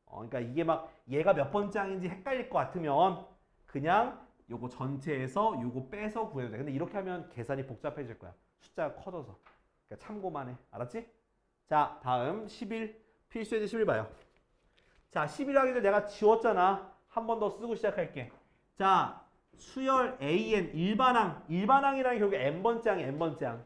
그러니까 이게 막 얘가 몇 번째 항인지 헷갈릴 것 같으면 그냥 요거 전체에서 요거 빼서 구해도 돼. 근데 이렇게 하면 계산이 복잡해질 거야. 숫자가 커져서. 그러니까 참고만 해. 알았지? 자, 다음 11. 필수예제 11 봐요. 자, 11 하기 전에 내가 지웠잖아. 한 번 더 쓰고 시작할게. 자, 수열 AN 일반항. 일반항이라는 게 결국 n번째 항이 n번째 항.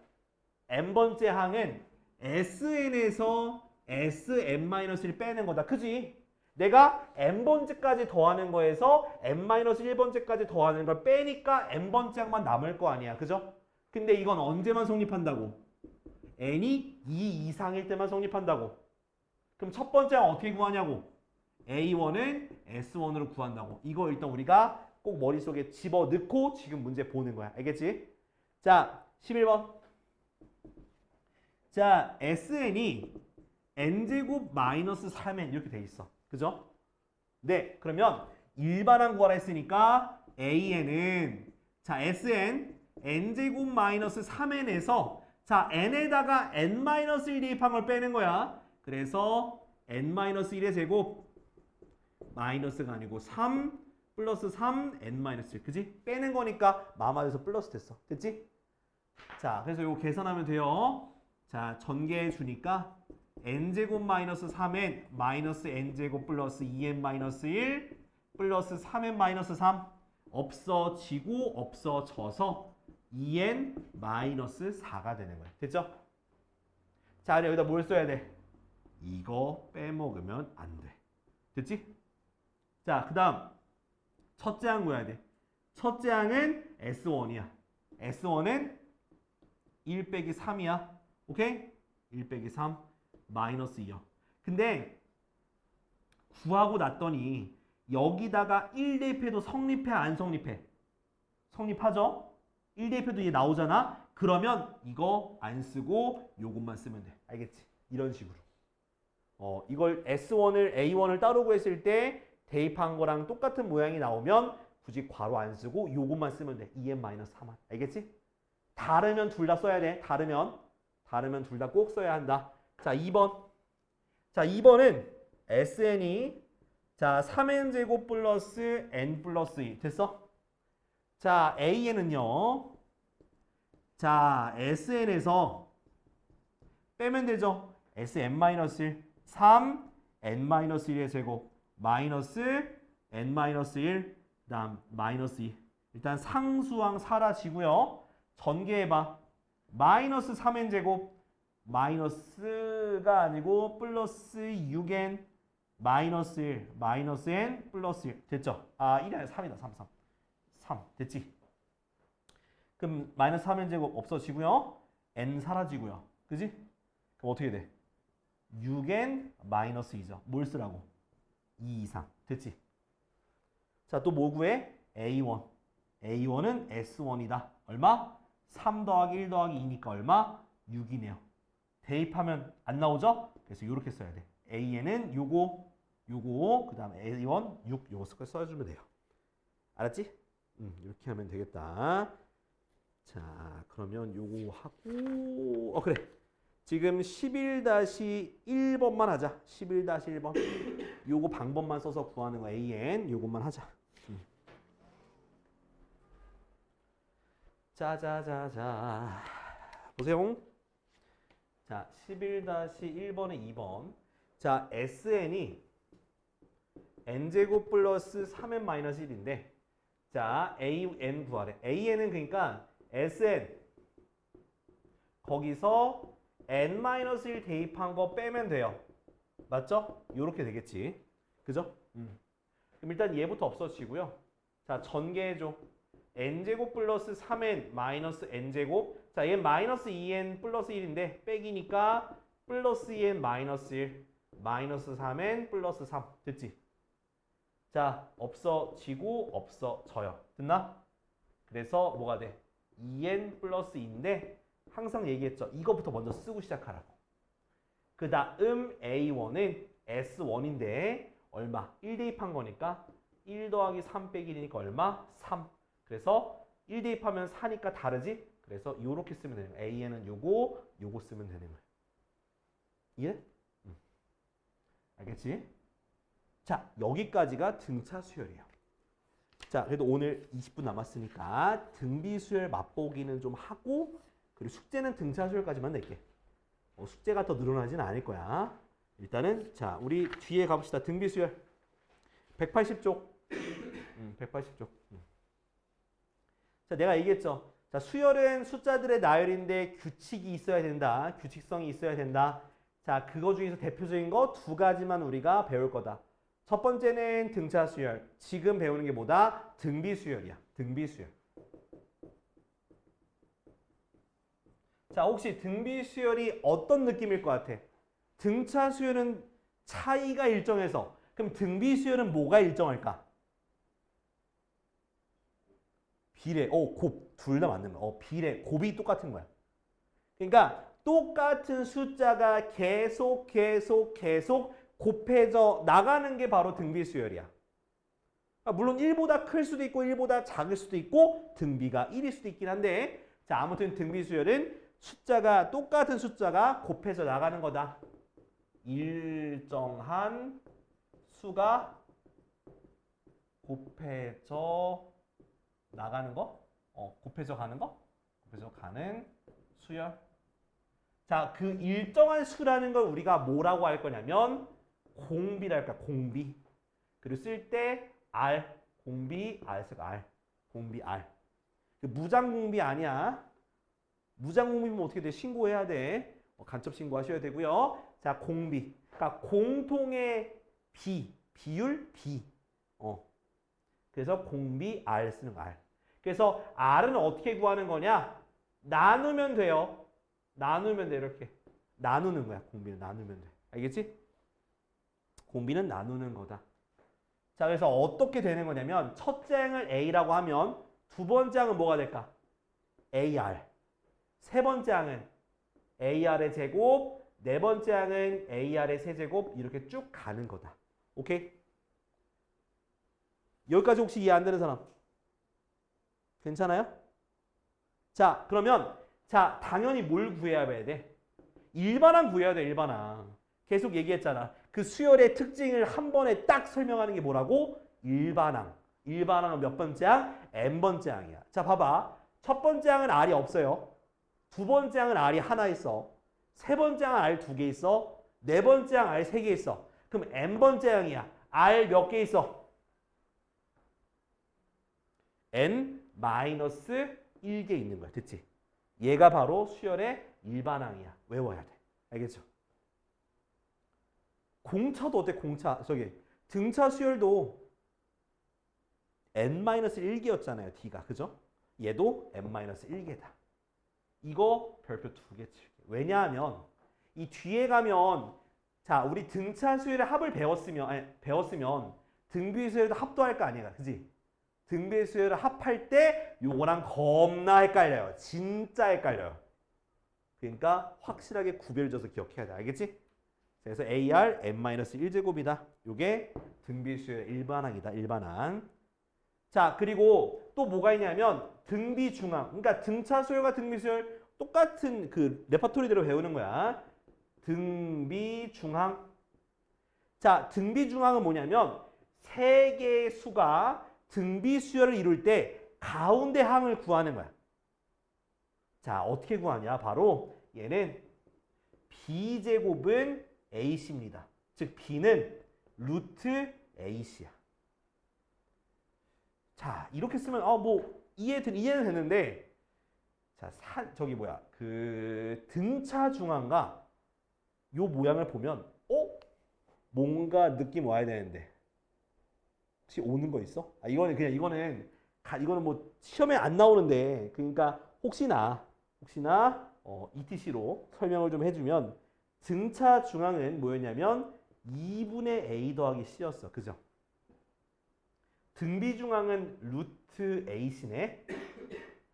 n번째 항은 SN에서 SN-1을 빼는 거다. 그지? 내가 n번째까지 더하는 거에서 n-1번째까지 더하는 걸 빼니까 n번째 항만 남을 거 아니야. 그죠? 근데 이건 언제만 성립한다고? n이 2 이상일 때만 성립한다고. 그럼 첫 번째 항 어떻게 구하냐고? A1은 S1으로 구한다고. 이거 일단 우리가 꼭 머릿속에 집어넣고 지금 문제 보는 거야. 알겠지? 자, 11번. 자, SN이 n제곱 마이너스 3n 이렇게 돼 있어. 그죠? 네, 그러면 일반항 구하라 했으니까 AN은 자, SN n제곱 마이너스 3n에서 자, n에다가 n-1 대입한 걸 빼는 거야. 그래서 n-1의 제곱 마이너스가 아니고 3 플러스 3 n-1 그지? 빼는 거니까 마마에서 플러스 됐어. 됐지? 자, 그래서 이거 계산하면 돼요. 자, 전개해 주니까 n제곱 마이너스 3n 마이너스 n제곱 플러스 2n 마이너스 1 플러스 3n 마이너스 3 없어지고 없어져서 2n 마이너스 4가 되는 거야. 됐죠? 자, 여기다 뭘 써야 돼? 이거 빼먹으면 안 돼. 됐지? 자, 그 다음 첫째 항 구해야 돼. 첫째 항은 S1이야. S1은 1 빼기 3이야. 오케이? 1 빼기 3 마이너스 2야. 근데 구하고 났더니 여기다가 1 대입해도 성립해 안 성립해? 성립하죠? 1 대입해도 얘 나오잖아? 그러면 이거 안 쓰고 요것만 쓰면 돼. 알겠지? 이런 식으로. 이걸 S1을 A1을 따로 구했을 때 대입한 거랑 똑같은 모양이 나오면 굳이 괄호 안 쓰고 요것만 쓰면 돼. 2n-3만. 알겠지? 다르면 둘 다 써야 돼. 다르면 둘 다 꼭 써야 한다. 자, 2번. 자, 2번은 SN이 자, 3n제곱 플러스 n 플러스 2. 됐어? 자, AN은요. 자, SN에서 빼면 되죠. SN-1 3 n-1의 제곱 마이너스 n-1 그다음 마이너스 2. 일단 상수항 사라지고요. 전개해봐. 마이너스 3n 제곱 마이너스가 아니고 플러스 6n 마이너스 1 마이너스 n 플러스 1 됐죠? 아, 1이 아니라 3이다. 3 됐지? 그럼 마이너스 3n 제곱 없어지고요. n 사라지고요. 그지? 그럼 어떻게 돼? 6n 마이너스 2죠. 뭘 쓰라고? 2 이상. 됐지? 자, 또 뭐 구해? A1. A1은 S1이다. 얼마? 3 더하기 1 더하기 2니까 얼마? 6이네요. 대입하면 안 나오죠? 그래서 이렇게 써야 돼. AN은 요거, 그 다음 A1, 6 요거 써주면 돼요. 알았지? 이렇게 하면 되겠다. 자, 그러면 요거 하고 그래. 지금 11-1번만 하자. 11-1번. 요거 방법만 써서 구하는 거 AN 요것만 하자. 자자자자. 보세요. 자, 11-1번의 2번. 자, SN이 n제곱 플러스 3n-1인데 자, AN 구하래. AN은 그러니까 SN 거기서 n-1 대입한 거 빼면 돼요. 맞죠? 요렇게 되겠지. 그죠? 그럼 일단 얘부터 없어지고요. 자, 전개해줘. n제곱 플러스 3n 마이너스 n제곱. 자, 얘 마이너스 2n 플러스 1인데 빼기니까 플러스 2n 마이너스 1 마이너스 3n 플러스 3. 됐지? 자, 없어지고 없어져요. 됐나? 그래서 뭐가 돼? 2n 플러스 2인데 항상 얘기했죠. 이거부터 먼저 쓰고 시작하라고. 그 다음 A1은 S1인데 얼마? 1 대입한 거니까 1 더하기 3 빼기 1이니까 얼마? 3. 그래서 1 대입하면 4니까 다르지? 그래서 요렇게 쓰면 되는 거야. A에는 요거 쓰면 되는 거야. 이해? 알겠지? 자, 여기까지가 등차 수열이에요. 자, 그래도 오늘 20분 남았으니까 등비 수열 맛보기는 좀 하고 그리고 숙제는 등차 수열까지만 낼게. 숙제가 더 늘어나지는 않을 거야. 일단은 자, 우리 뒤에 가봅시다. 등비 수열 180쪽. 180쪽. 자, 내가 얘기했죠. 자, 수열은 숫자들의 나열인데 규칙이 있어야 된다. 규칙성이 있어야 된다. 자, 그거 중에서 대표적인 거 두 가지만 우리가 배울 거다. 첫 번째는 등차 수열. 지금 배우는 게 뭐다? 등비 수열이야. 등비 수열. 자, 혹시 등비 수열이 어떤 느낌일 것 같아? 등차 수열은 차이가 일정해서. 그럼 등비 수열은 뭐가 일정할까? 비례. 곱. 둘 다 맞는 거야. 비례. 곱이 똑같은 거야. 그러니까 똑같은 숫자가 계속 곱해져 나가는 게 바로 등비 수열이야. 그러니까 물론 1보다 클 수도 있고 1보다 작을 수도 있고 등비가 1일 수도 있긴 한데 자, 아무튼 등비 수열은 똑같은 숫자가 곱해져 나가는 거다. 일정한 수가 곱해져 나가는 거? 곱해져 가는 거? 곱해져 가는 수열. 자, 그 일정한 수라는 걸 우리가 뭐라고 할 거냐면 공비랄까, 공비. 그리고 쓸 때 R, 공비, R 쓸 거 R. 공비, R. 무장공비 아니야. 무장공비면 어떻게 돼? 신고해야 돼. 간첩 신고하셔야 되고요. 자, 공비. 그러니까 공통의 비율, 비. 그래서 공비, R 쓰는 거, R. 그래서 R은 어떻게 구하는 거냐? 나누면 돼요. 나누면 돼, 이렇게. 나누는 거야, 공비는. 나누면 돼. 알겠지? 공비는 나누는 거다. 자, 그래서 어떻게 되는 거냐면 첫째 항을 A라고 하면 두 번째 항은 뭐가 될까? AR. 세 번째 항은 AR의 제곱, 네 번째 항은 AR의 세제곱 이렇게 쭉 가는 거다. 오케이? 여기까지 혹시 이해 안 되는 사람? 괜찮아요? 자, 그러면 자, 당연히 뭘 구해야 돼? 일반항 구해야 돼, 일반항. 계속 얘기했잖아. 그 수열의 특징을 한 번에 딱 설명하는 게 뭐라고? 일반항. 일반항은 몇 번째 항? n번째 항이야. 자, 봐봐. 첫 번째 항은 R이 없어요. 두 번째 항은 R이 하나 있어. 세 번째 항은 R 두 개 있어. 네 번째 항 R 세 개 있어. 그럼 n번째 항이야. R 몇 개 있어? n-1개 있는 거야. 됐지? 얘가 바로 수열의 일반항이야. 외워야 돼. 알겠죠? 공차도 어때? 공차. 등차 수열도 n-1개였잖아요. D가. 그죠? 얘도 n-1개다. 이거 별표 2개 칠게. 왜냐하면 이 뒤에 가면 자, 우리 등차 수열의 합을 배웠으면 등비 수열도 합도 할 거 아니야. 그지? 등비 수열을 합할 때 요거랑 겁나 헷갈려요. 진짜 헷갈려요. 그러니까 확실하게 구별져서 기억해야 돼. 알겠지? 그래서 AR n-1제곱이다. 요게 등비 수열의 일반항이다. 일반항. 자, 그리고 또 뭐가 있냐면 등비 중항. 그러니까 등차 수열과 등비 수열 똑같은 그 레퍼토리대로 배우는 거야. 등비 중항. 자, 등비 중항은 뭐냐면 세 개의 수가 등비 수열을 이룰 때 가운데 항을 구하는 거야. 자, 어떻게 구하냐? 바로 얘는 b제곱은 ac입니다. 즉 b는 루트 ac야. 자, 이렇게 쓰면 뭐 이해는 되는데 자, 그 등차 중항과 요 모양을 보면 뭔가 느낌 와야 되는데 혹시 오는 거 있어? 아, 이거는 뭐 시험에 안 나오는데 그러니까 혹시나 ETC로 설명을 좀 해주면 등차 중앙은 뭐였냐면 2분의 A 더하기 C였어. 그죠? 등비 중앙은 루트 A시네.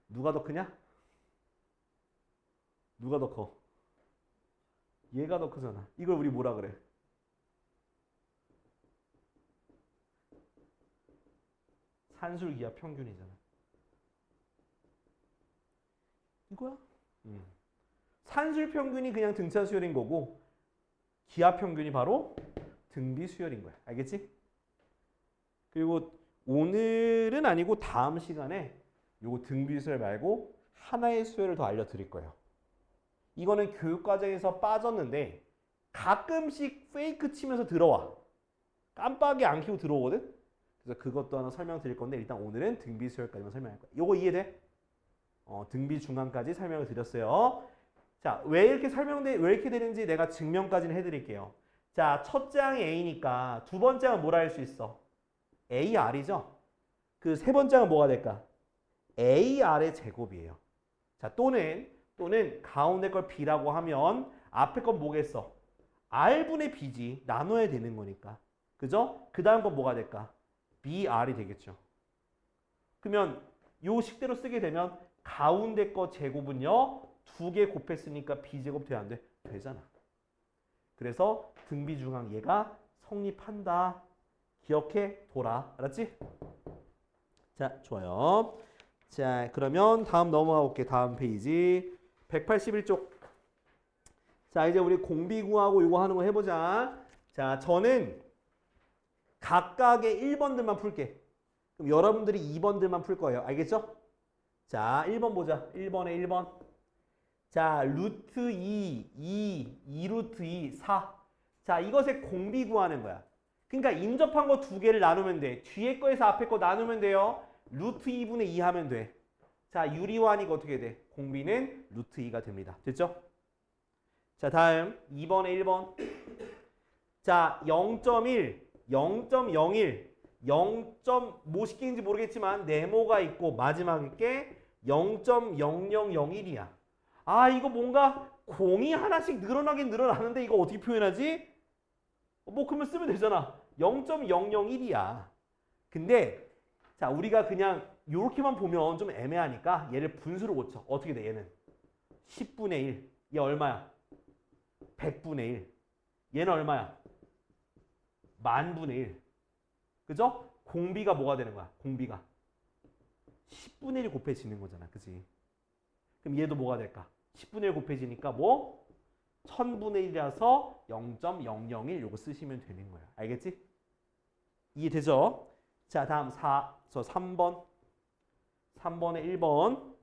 누가 더 크냐? 누가 더 커? 얘가 더 크잖아. 이걸 우리 뭐라 그래? 산술기하 평균이잖아. 이거야? 산술 평균이 그냥 등차 수열인 거고 기하 평균이 바로 등비 수열인 거야. 알겠지? 그리고 오늘은 아니고 다음 시간에 요거 등비 수열 말고 하나의 수열을 더 알려드릴 거예요. 이거는 교육과정에서 빠졌는데 가끔씩 페이크 치면서 들어와. 깜빡이 안 켜고 들어오거든? 그래서 그것도 하나 설명드릴 건데 일단 오늘은 등비 수열까지만 설명할 거야. 요거 이해돼? 등비 중앙까지 설명을 드렸어요. 자, 왜 이렇게 되는지 내가 증명까지는 해드릴게요. 자, 첫째 항이 A니까 두 번째 항은 뭐라 할 수 있어? AR이죠? 그 세 번째 항은 뭐가 될까? AR의 제곱이에요. 자, 또는 가운데 걸 B라고 하면 앞에 건 뭐겠어? R분의 B지. 나눠야 되는 거니까. 그죠? 그 다음 건 뭐가 될까? BR이 되겠죠. 그러면 요 식대로 쓰게 되면 가운데 거 제곱은요. 2개 곱했으니까 B제곱 돼야 안 돼? 되잖아. 그래서 등비중앙 얘가 성립한다. 기억해 둬라. 알았지? 자, 좋아요. 자, 그러면 다음 넘어가 볼게. 다음 페이지. 181쪽. 자, 이제 우리 공비 구하고 이거 하는 거 해보자. 자, 저는 각각의 1번들만 풀게. 그럼 여러분들이 2번들만 풀 거예요. 알겠죠? 자, 1번 보자. 1번에 1번. 자, 루트 2 루트 2, 4. 자, 이것의 공비 구하는 거야. 그러니까 인접한 거 두 개를 나누면 돼. 뒤에 거에서 앞에 거 나누면 돼요. 루트 2분의 2 하면 돼. 자, 유리환이가 어떻게 돼? 공비는 루트 2가 됩니다. 됐죠? 자, 다음 2번에 1번. 자, 0.1, 0.01, 0. 뭐 시키는지 모르겠지만 네모가 있고 마지막에 게 0.0001이야. 아, 이거 뭔가 공이 하나씩 늘어나긴 늘어나는데 이거 어떻게 표현하지? 뭐 그러면 쓰면 되잖아. 0.001이야. 근데 자, 우리가 그냥 이렇게만 보면 좀 애매하니까 얘를 분수로 고쳐. 어떻게 돼 얘는? 10분의 1. 얘 얼마야? 100분의 1. 얘는 얼마야? 10,000분의 1. 그죠? 공비가 뭐가 되는 거야? 공비가 10분의 1 곱해지는 거잖아. 그지? 그럼 얘도 뭐가 될까? 10분의 1 곱해지니까 뭐? 1000분의 1이라서 0.001 요거 쓰시면 되는 거야. 알겠지? 이해되죠? 자, 다음 3번. 3번에 1번.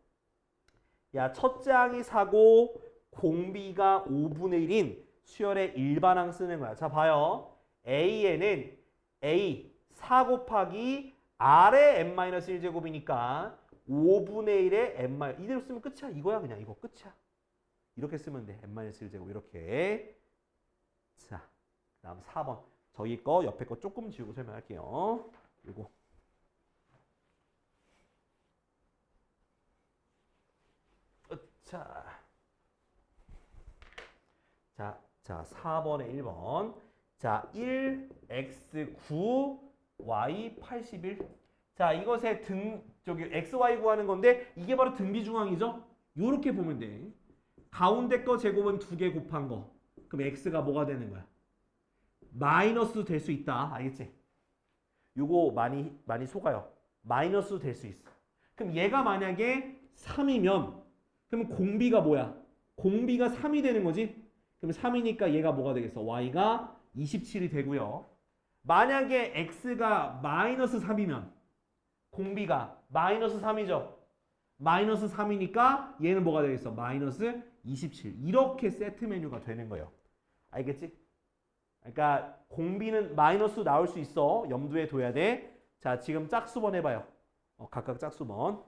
야, 첫째 항이 4고 공비가 5분의 1인 수열의 일반항 쓰는 거야. 자, 봐요. A에는 A 4 곱하기 R의 n-1제곱이니까 5분의 1의 n- 이대로 쓰면 끝이야. 이거야 그냥. 이거 끝이야. 이렇게 쓰면 돼. n-1제곱 이렇게. 자, 다음 4번. 저기 거 옆에 거 조금 지우고 설명할게요. 요거. 자, 4번에 1번. 자, 1x9 y81. 자, 이것의 저기 xy 구하는 건데 이게 바로 등비중앙이죠? 요렇게 보면 돼. 가운데 거 제곱은 2개 곱한 거. 그럼 x가 뭐가 되는 거야? 마이너스도 될 수 있다. 알겠지? 요거 많이 속아요. 마이너스도 될 수 있어. 그럼 얘가 만약에 3이면 그러면 공비가 뭐야? 공비가 3이 되는 거지? 그럼 3이니까 얘가 뭐가 되겠어? y가 27이 되고요. 만약에 x가 마이너스 3이면 공비가 마이너스 3이죠. 마이너스 3이니까 얘는 뭐가 되겠어? 마이너스 27. 이렇게 세트 메뉴가 되는 거예요. 알겠지? 그러니까 공비는 마이너스 나올 수 있어. 염두에 둬야 돼. 자, 지금 짝수번 해봐요. 각각 짝수번.